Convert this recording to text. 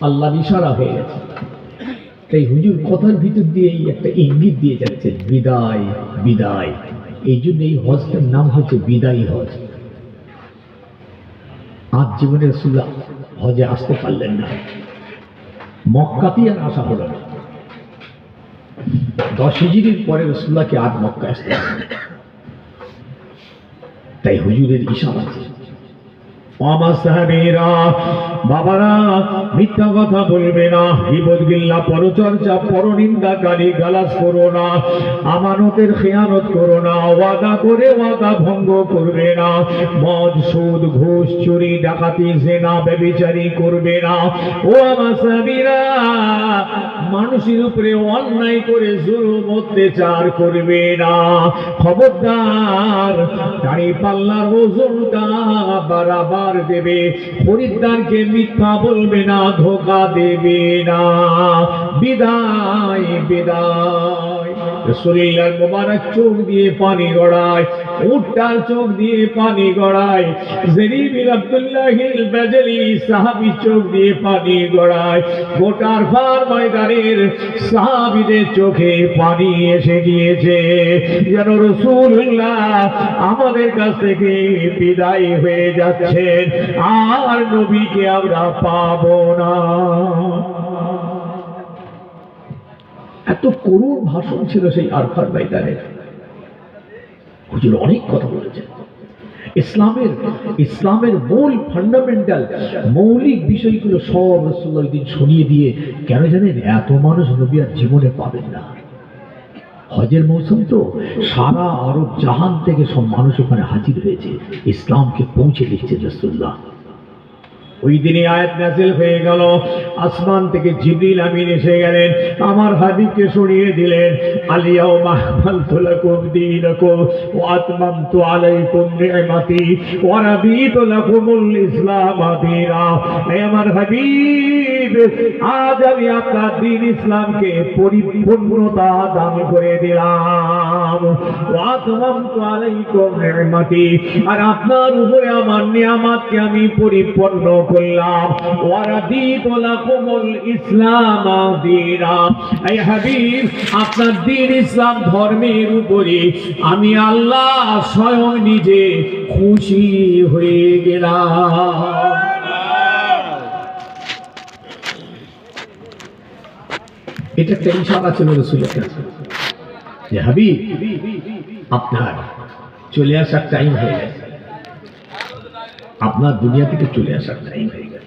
আল্লাহর ইশারা হয়ে গেছে। তাই হুজুর কথার ভিতর দিয়েই একটা ইঙ্গিত দিয়ে যাচ্ছে, বিদায় বিদায়। এই জন্য এই হজটার নাম হচ্ছে বিদায়ী হজ। আজ জীবনে রাসূলুল্লাহ হজে আসতে পারলেন না, মক্কাতেই আর আসা হলো না। 10 হিজরির পরে রাসূলুল্লাহকে আর মক্কা আসতে হবে। তাই হুজুরের ইশারা আছে, আমার সাহাবীরা বাবারা মিথ্যা কথা বলবে না, গীবত গিল্লা পরচর্চা পরনিন্দাকারী গালাজ করো না, আমানতের খেয়ানত করো না, ওয়াদা করে ওয়াদা ভঙ্গ করবে না, মদ সুদ ঘুষ চুরি ডাকাতি জেনা ব্যভিচারী করবে না। ও আমার সাহাবীরা মানুষের উপরে অন্যায় করে জুলুম অত্যাচার করবে না। খবরদার দাড়ি পাল্লার ওজনটা বাড়াবার দেবে, খরিদ্দারকে মিথ্যা বলবে না, ধোঁকা দেবে না। বিদায় বিদায়। রাসূলুল্লাহর মোবারক চোখ দিয়ে পানি গড়ায়, উটটার চোখ দিয়ে পানি গড়ায়, জরির বিন আব্দুল্লাহিল বাজলি সাহাবী চোখ দিয়ে পানি গড়ায়, গোটার ফার ময়দানের সাহাবীদের চোখে পানি এসে গিয়েছে, যেন রাসূলুল্লাহ আমাদের কাছ থেকে বিদায় হয়ে যাচ্ছেন, আর নবীকে আমরা পাবো না। এত করুণ ভাষণ ছিল সেই আরফার ময়দানে। হুজুর অনেক কথা বলেছেন। ইসলামের মূল ফান্ডামেন্টাল মৌলিক বিষয়গুলো সব রাসূলুল্লাহ দিন শুনিয়ে দিয়ে, কেন জানেন এত মানুষ নবী আর জীবনে পাবেন না। হজের মৌসুম তো, সারা আরব জাহান থেকে সব মানুষ ওখানে হাজির হয়েছে, ইসলামকে পৌঁছে দিচ্ছে রাসূলুল্লাহ। ওই দিনে আয়াত নাযিল হয়ে গেল, আসমান থেকে জিবরিল আমিন এসে গেলেন, আমার হাবিবকে শুনিয়ে দিলেন, আল-ইয়াওমা আকমালতু লাকুম দীনাকুম ওয়া আতমামতু আলাইকুম নি'মাতি ওয়া রাদিতু লাকুমুল ইসলাম দীনা। হে আমার হাবিব, আজ আমি আপনার দ্বীন ইসলামকে পরিপূর্ণতা দান করে দিলাম। ওয়া আতমামতু আলাইকুম নি'মাতি, আর আপনার উপরে আমার নিয়ামতকে আমি পরিপূর্ণ করলাম। ওয়া রাদিতু লাকুমুল ইসলাম দীনা। এই হাবিব, আপনার দ্বীন ইসলাম ধর্মের উপরে আমি আল্লাহ স্বয়ং নিজে খুশি হয়ে গেলাম। এটা একটা ইশারা ছিল রাসূলের কাছে যে হাবিব, আপনার চলে আসার টাইম হয়ে গেছে, আপনার দুনিয়া থেকে চলে আসার টাইম হয়ে গেছে।